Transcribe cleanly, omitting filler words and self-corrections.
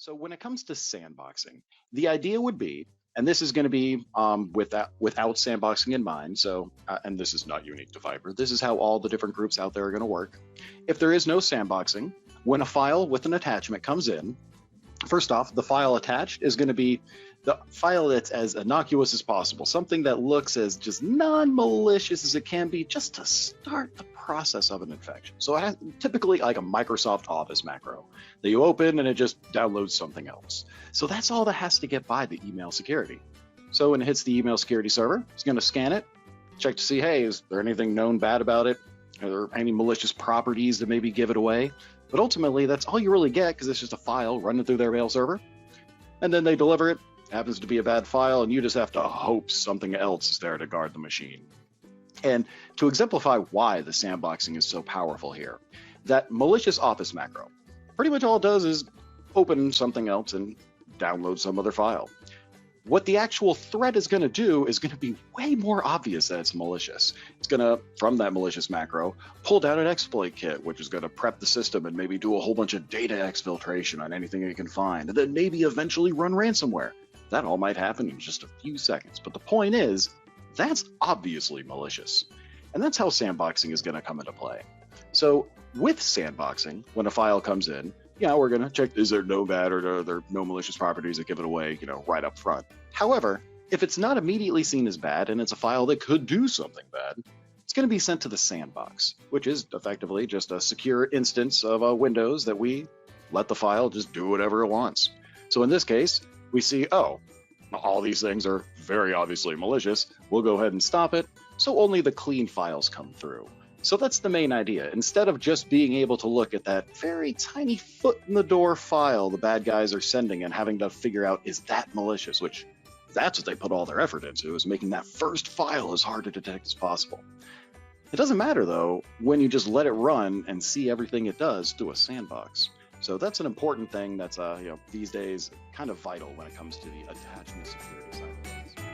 So when it comes to sandboxing, the idea would be, and this is going to be without sandboxing in mind. So, and this is not unique to VIPRE. This is how all the different groups out there are going to work. If there is no sandboxing, when a file with an attachment comes in, first off, the file attached is going to be the file that's as innocuous as possible, something that looks as just non-malicious as it can be, just to start the process of an infection. So it has typically like a Microsoft Office macro that you open and it just downloads something else. So that's all that has to get by the email security. So when it hits the email security server, it's going to scan it, check to see, hey, is there anything known bad about it? Are there any malicious properties that maybe give it away? But ultimately, that's all you really get because it's just a file running through their mail server. And then they deliver it. Happens to be a bad file, and you just have to hope something else is there to guard the machine. And to exemplify why the sandboxing is so powerful here, that malicious Office macro, pretty much all it does is open something else and download some other file. What the actual threat is going to do is going to be way more obvious that it's malicious. It's going to, from that malicious macro, pull down an exploit kit, which is going to prep the system and maybe do a whole bunch of data exfiltration on anything it can find, and then maybe eventually run ransomware. That all might happen in just a few seconds. But the point is, that's obviously malicious. And that's how sandboxing is going to come into play. So with sandboxing, when a file comes in, we're going to check, is there no bad or are there no malicious properties that give it away, right up front. However, if it's not immediately seen as bad and it's a file that could do something bad, it's going to be sent to the sandbox, which is effectively just a secure instance of Windows that we let the file just do whatever it wants. So in this case, we see, oh, all these things are very obviously malicious. We'll go ahead and stop it, so only the clean files come through. So that's the main idea. Instead of just being able to look at that very tiny foot in the door file the bad guys are sending and having to figure out, is that malicious, which that's what they put all their effort into, is making that first file as hard to detect as possible. It doesn't matter, though, when you just let it run and see everything it does through a sandbox. So that's an important thing that's these days kind of vital when it comes to the attachment security side of things.